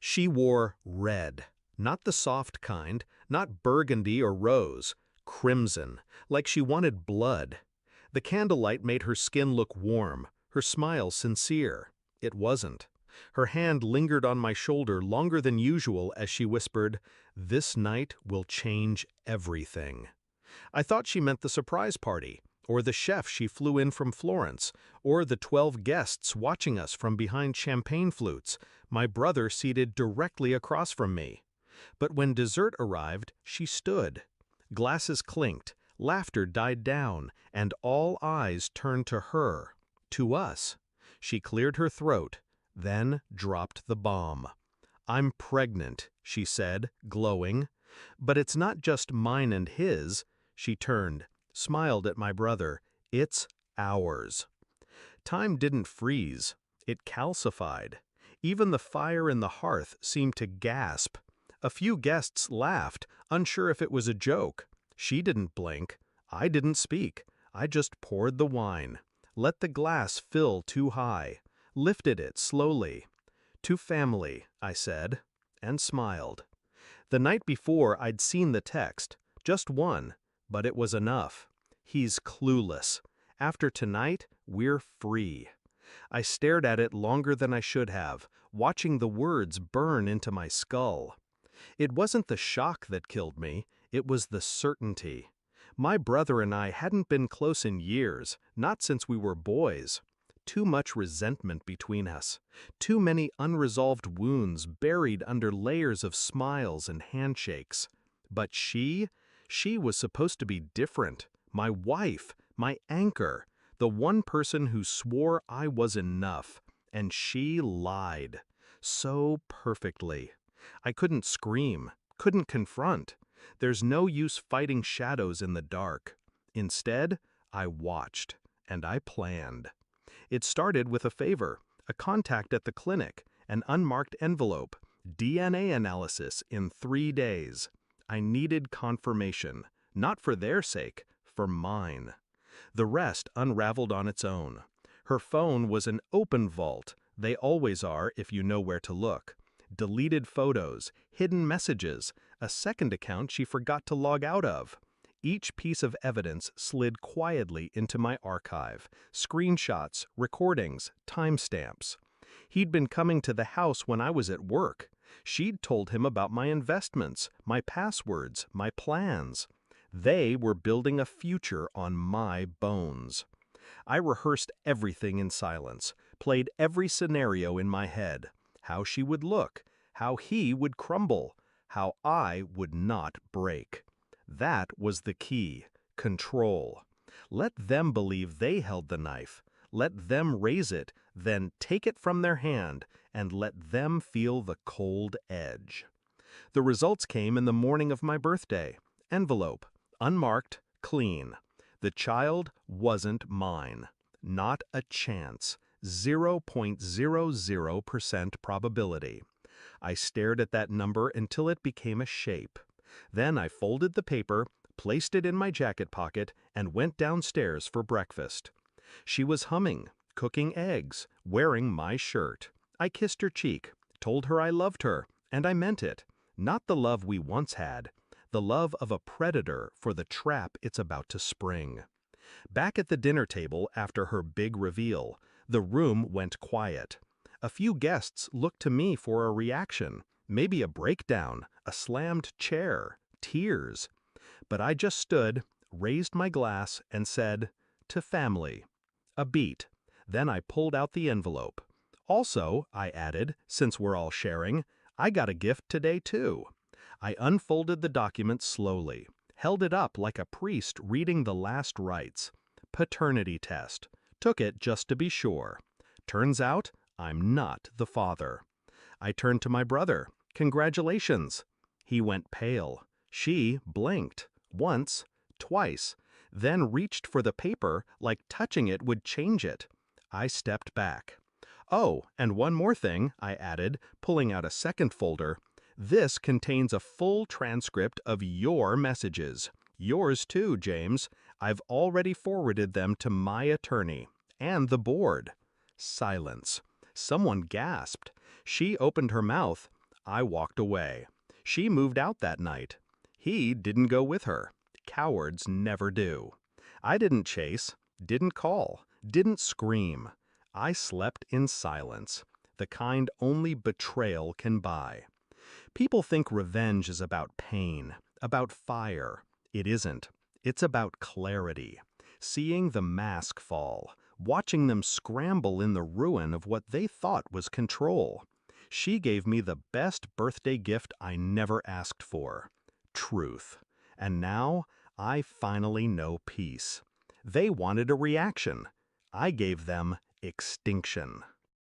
She wore red, not the soft kind, not burgundy or rose, crimson, like she wanted blood. The candlelight made her skin look warm, her smile sincere. It wasn't. Her hand lingered on my shoulder longer than usual as she whispered, "This night will change everything." I thought she meant the surprise party, or the chef she flew in from Florence, or the 12 guests watching us from behind champagne flutes, my brother seated directly across from me. But when dessert arrived, she stood. Glasses clinked, laughter died down, and all eyes turned to her, to us. She cleared her throat, then dropped the bomb. "I'm pregnant," she said, glowing. "But it's not just mine and his." She turned, smiled at my brother. "It's ours." Time didn't freeze. It calcified. Even the fire in the hearth seemed to gasp. A few guests laughed, unsure if it was a joke. She didn't blink. I didn't speak. I just poured the wine. Let the glass fill too high. Lifted it slowly. "To family," I said, and smiled. The night before I'd seen the text, just one, but it was enough. He's clueless. After tonight, we're free. I stared at it longer than I should have, watching the words burn into my skull. It wasn't the shock that killed me, it was the certainty. My brother and I hadn't been close in years, not since we were boys. Too much resentment between us. Too many unresolved wounds buried under layers of smiles and handshakes. But she was supposed to be different. My wife, my anchor, the one person who swore I was enough. And she lied. So perfectly. I couldn't scream, couldn't confront. There's no use fighting shadows in the dark. Instead, I watched, and I planned. It started with a favor, a contact at the clinic, an unmarked envelope, DNA analysis in 3 days. I needed confirmation, not for their sake, for mine. The rest unraveled on its own. Her phone was an open vault. They always are if you know where to look. Deleted photos, hidden messages, a second account she forgot to log out of. Each piece of evidence slid quietly into my archive. Screenshots, recordings, timestamps. He'd been coming to the house when I was at work. She'd told him about my investments, my passwords, my plans. They were building a future on my bones. I rehearsed everything in silence, played every scenario in my head. How she would look, how he would crumble, how I would not break. That was the key, control. Let them believe they held the knife. Let them raise it, then take it from their hand, and let them feel the cold edge. The results came in the morning of my birthday. Envelope, unmarked, clean. The child wasn't mine. Not a chance. 0.00% probability. I stared at that number until it became a shape. Then I folded the paper, placed it in my jacket pocket, and went downstairs for breakfast. She was humming, cooking eggs, wearing my shirt. I kissed her cheek, told her I loved her, and I meant it. Not the love we once had, the love of a predator for the trap it's about to spring. Back at the dinner table after her big reveal, the room went quiet. A few guests looked to me for a reaction, maybe a breakdown, a slammed chair, tears. But I just stood, raised my glass, and said, "To family." A beat. Then I pulled out the envelope. "Also," I added, "since we're all sharing, I got a gift today too." I unfolded the document slowly, held it up like a priest reading the last rites. Paternity test. Took it just to be sure. Turns out, I'm not the father. I turned to my brother. "Congratulations." He went pale. She blinked. Once, twice, then reached for the paper like touching it would change it. I stepped back. "Oh, and one more thing," I added, pulling out a second folder. "This contains a full transcript of your messages. Yours too, James. I've already forwarded them to my attorney. And the board." Silence. Someone gasped. She opened her mouth. I walked away. She moved out that night. He didn't go with her. Cowards never do. I didn't chase, didn't call, didn't scream. I slept in silence, the kind only betrayal can buy. People think revenge is about pain, about fire. It isn't. It's about clarity. Seeing the mask fall, watching them scramble in the ruin of what they thought was control. She gave me the best birthday gift I never asked for: truth. And now I finally know peace. They wanted a reaction. I gave them extinction.